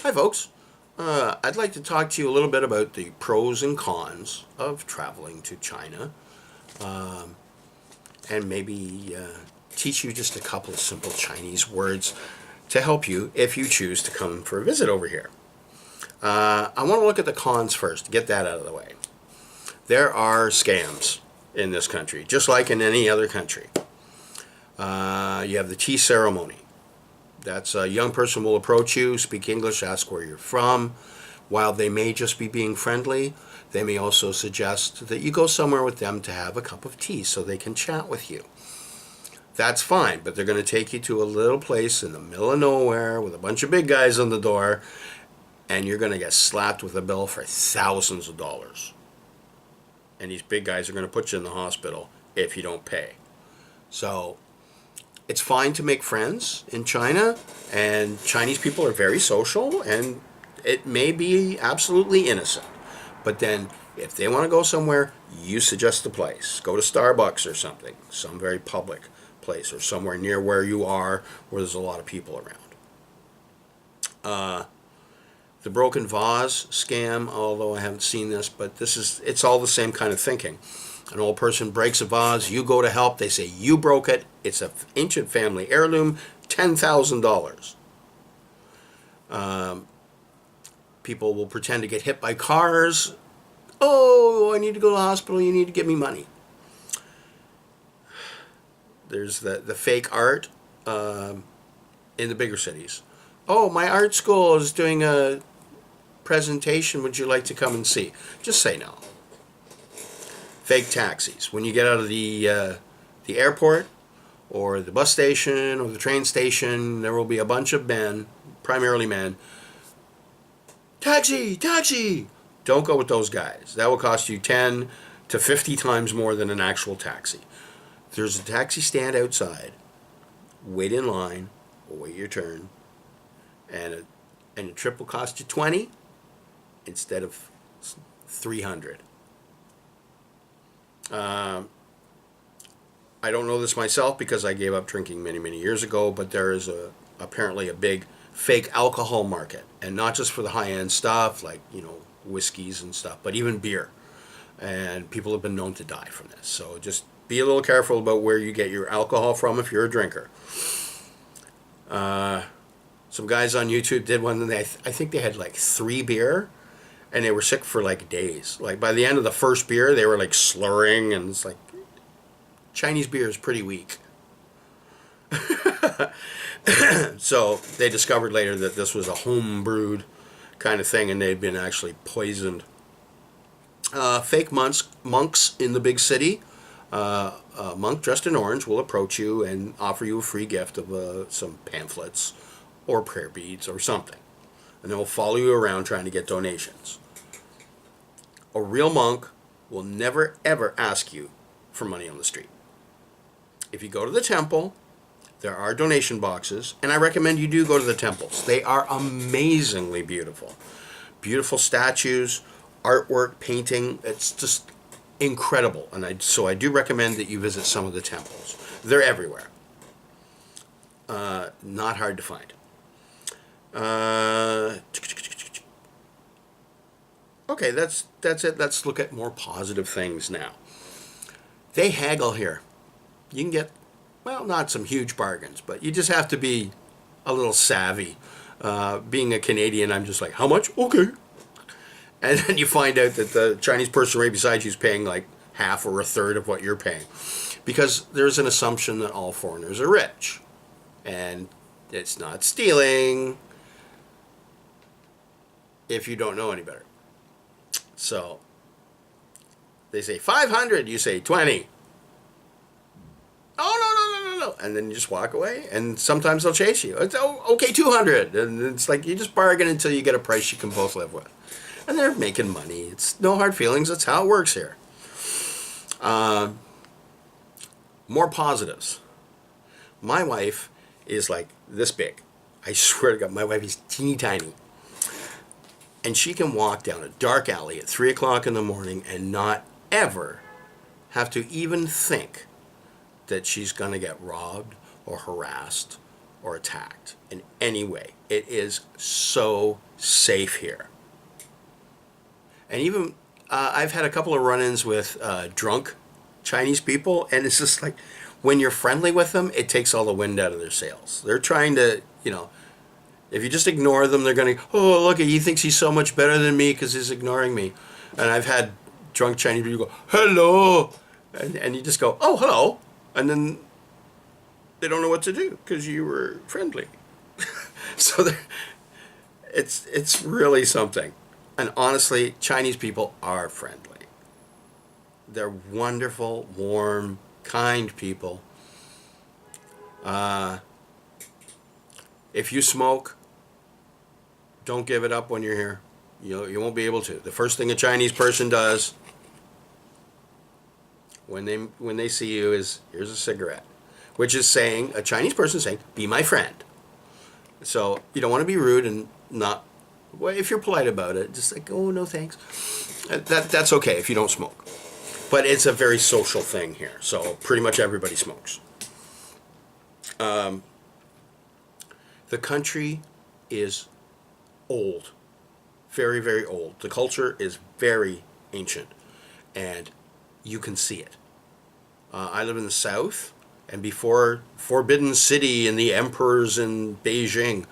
Hi, folks. I'd like to talk to you a little bit about the pros and cons of traveling to China, and maybe teach you just a couple of simple Chinese words to help you if you choose to come for a visit over here. I want to look at the cons first, to get that out of the way. There are scams in this country, just like in any other country. You have the tea ceremony. That's a young person will approach you, speak English, ask where you're from. While they may just be being friendly, they may also suggest that you go somewhere with them to have a cup of tea so they can chat with you. That's fine, but they're going to take you to a little place in the middle of nowhere with a bunch of big guys on the door, and you're going to get slapped with a bill for thousands of dollars. And these big guys are going to put you in the hospital if you don't pay. So it's fine to make friends in China, and Chinese people are very social, and it may be absolutely innocent. But then, if they want to go somewhere, you suggest the place. Go to Starbucks or something, some very public place, or somewhere near where you are, where there's a lot of people around. The broken vase scam, although I haven't seen this, but it's all the same kind of thinking. An old person breaks a vase, you go to help, they say you broke it, it's an ancient family heirloom, $10,000. People will pretend to get hit by cars. Oh, I need to go to the hospital, you need to give me money. There's the fake art in the bigger cities. Oh, my art school is doing a presentation, would you like to come and see? Just say no. Fake taxis. When you get out of the airport or the bus station or the train station, there will be a bunch of men, primarily men. Taxi! Taxi! Don't go with those guys. That will cost you 10 to 50 times more than an actual taxi. There's a taxi stand outside. Wait in line, or wait your turn, and a trip will cost you 20 instead of 300. I don't know this myself because I gave up drinking many, many years ago, but there is apparently a big fake alcohol market, and not just for the high-end stuff like, whiskeys and stuff, but even beer. And people have been known to die from this. So just be a little careful about where you get your alcohol from if you're a drinker. Some guys on YouTube did one, and I think they had like 3 beer, and they were sick for like days. Like by the end of the first beer, they were like slurring, and it's like, Chinese beer is pretty weak. So they discovered later that this was a home-brewed kind of thing, and they'd been actually poisoned. Fake monks in the big city. A monk dressed in orange will approach you and offer you a free gift of some pamphlets or prayer beads or something. And they'll follow you around trying to get donations. A real monk will never ever ask you for money on the street. If you go to the temple, there are donation boxes, and I recommend you do go to the temples. They are amazingly beautiful. Beautiful statues, artwork, painting. It's just incredible. And so I do recommend that you visit some of the temples. They're everywhere. Not hard to find. Okay, that's it. Let's look at more positive things now. They haggle here. You can get, well, not some huge bargains, but you just have to be a little savvy. Being a Canadian, I'm just like, how much? Okay. And then you find out that the Chinese person right beside you is paying like half or a third of what you're paying. Because there's an assumption that all foreigners are rich. And it's not stealing if you don't know any better. So they say 500, you say 20. Oh, no. And then you just walk away, and sometimes they'll chase you. It's, okay, 200. And it's like you just bargain until you get a price you can both live with. And they're making money. It's no hard feelings. That's how it works here. More positives. My wife is like this big. I swear to God, my wife is teeny tiny. And she can walk down a dark alley at 3 o'clock in the morning and not ever have to even think that she's going to get robbed or harassed or attacked in any way. It is so safe here. And even I've had a couple of run-ins with drunk Chinese people, and it's just like when you're friendly with them, it takes all the wind out of their sails. They're trying to, if you just ignore them, they're going to, oh, look, he thinks he's so much better than me because he's ignoring me. And I've had drunk Chinese people go, hello, and you just go, oh, hello, and then they don't know what to do because you were friendly. So it's really something. And honestly, Chinese people are friendly. They're wonderful, warm, kind people. If you smoke, don't give it up when you're here. You won't be able to. The first thing a Chinese person does when they see you is, here's a cigarette, which is saying, a Chinese person saying, be my friend. So you don't want to be rude and not, well, if you're polite about it, just like, oh, no thanks. That's okay if you don't smoke. But it's a very social thing here, so pretty much everybody smokes. The country is old, very, very old. The culture is very ancient, and you can see it. I live in the south, and before Forbidden City and the emperors in Beijing,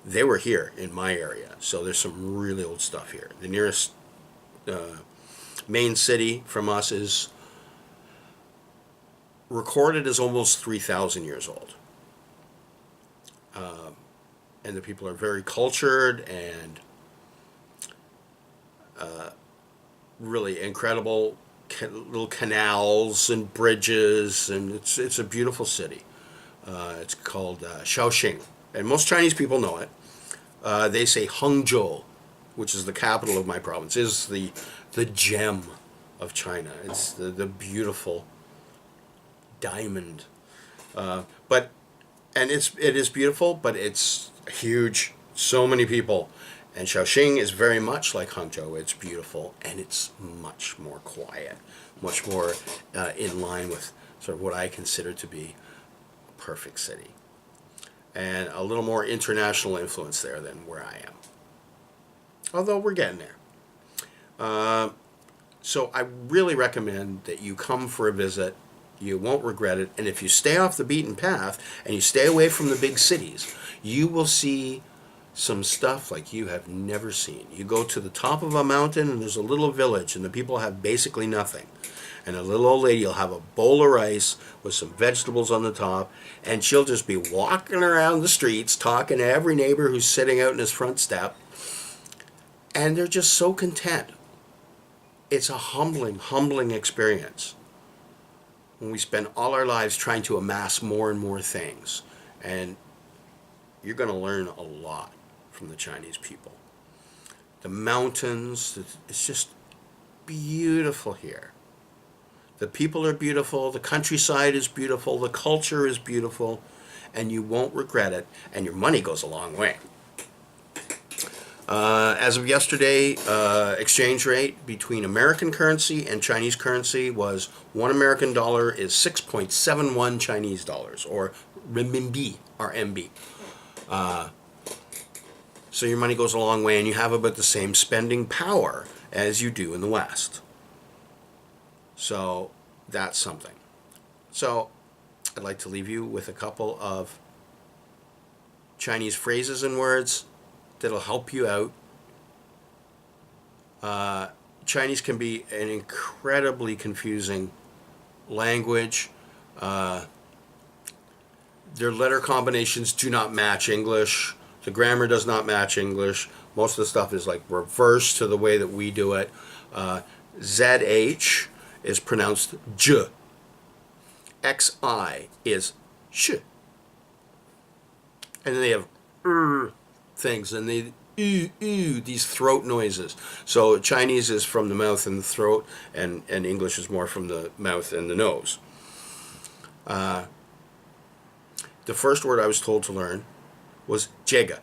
they were here in my area. So there's some really old stuff here. The nearest main city from us is recorded as almost 3,000 years old. And the people are very cultured and really incredible little canals and bridges, and it's a beautiful city. It's called Shaoxing, and most Chinese people know it. They say Hangzhou, which is the capital of my province, is the gem of China. It's the beautiful diamond. It is beautiful, but it's huge. So many people. And Shaoxing is very much like Hangzhou. It's beautiful, and it's much more quiet, much more in line with sort of what I consider to be a perfect city. And a little more international influence there than where I am. Although we're getting there. So I really recommend that you come for a visit. You won't regret it. And if you stay off the beaten path and you stay away from the big cities, you will see some stuff like you have never seen. You go to the top of a mountain and there's a little village and the people have basically nothing. And a little old lady will have a bowl of rice with some vegetables on the top, and she'll just be walking around the streets talking to every neighbor who's sitting out in his front step. And they're just so content. It's a humbling experience when we spend all our lives trying to amass more and more things. And you're going to learn a lot from the Chinese people. The mountains, it's just beautiful here. The people are beautiful, the countryside is beautiful, the culture is beautiful, and you won't regret it, and your money goes a long way. As of yesterday, exchange rate between American currency and Chinese currency was $1 American is 6.71 Chinese dollars, or renminbi, RMB. So your money goes a long way, and you have about the same spending power as you do in the West. So that's something. So I'd like to leave you with a couple of Chinese phrases and words that'll help you out. Chinese can be an incredibly confusing language. Their letter combinations do not match English. The grammar does not match English. Most of the stuff is like reverse to the way that we do it. ZH is pronounced J. XI is Sh. And then they have things, and they these throat noises. So Chinese is from the mouth and the throat, and English is more from the mouth and the nose. The first word I was told to learn was jega,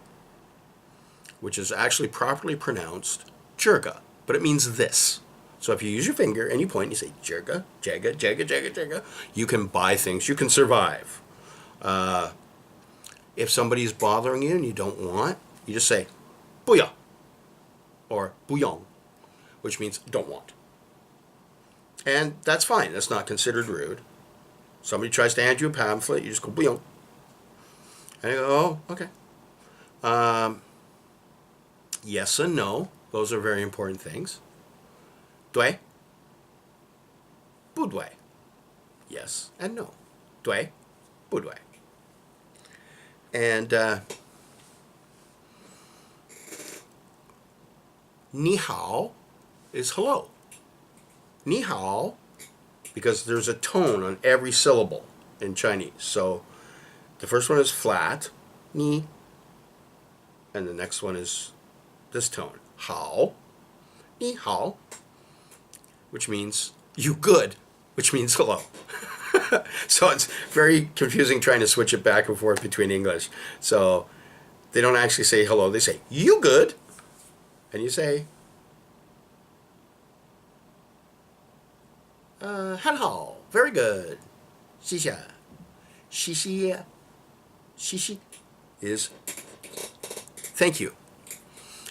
which is actually properly pronounced jerga, but it means this. So if you use your finger and you point and you say jerga, jega, jega, jega, jega, you can buy things, you can survive. If somebody's bothering you and you don't want, you just say booyah, or 不用, which means don't want. And that's fine. That's not considered rude. Somebody tries to hand you a pamphlet, you just go 不用. And you go, oh, okay. Yes and no. Those are very important things. 对, 不对. Yes and no. 对, 不对. And 你好 is hello. 你好, because there's a tone on every syllable in Chinese. So the first one is flat, 你, and the next one is this tone, 好, 你好, which means you good, which means hello. So it's very confusing trying to switch it back and forth between English. So they don't actually say hello, they say you good, and you say 很好, very good, 谢谢, 谢谢, 谢谢 is thank you.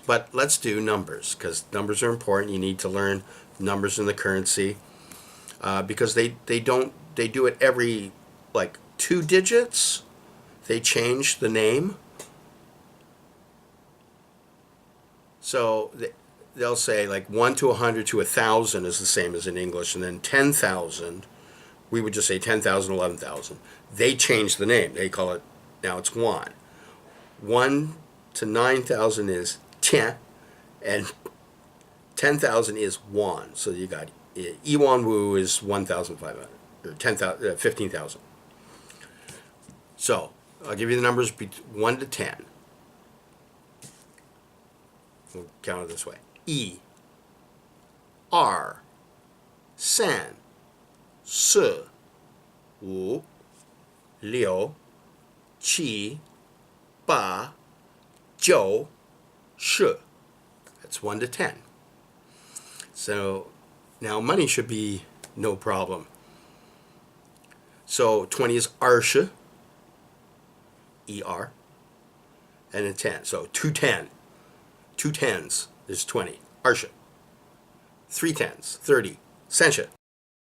But let's do numbers, because numbers are important. You need to learn numbers in the currency, because they do it every like 2 digits. They change the name. So they'll say like 1 to 100 to 1,000 is the same as in English, and then 10,000, we would just say 10,000, 11,000. They change the name. They call it, now it's 1. 1 to 9,000 is 10, and 10,000 is 1. So you got Iwan Wu is 1,500, or 10,000, 15,000. So I'll give you the numbers 1 to 10. We'll count it this way: 1, 2, 3, 4, 5, 6, 7, 8, 9, 10. That's 1 to 10. So now money should be no problem. So 20 is 20, ER, and then 10. So 210. 2 tens is 20, 20. 3 tens, 30, 30.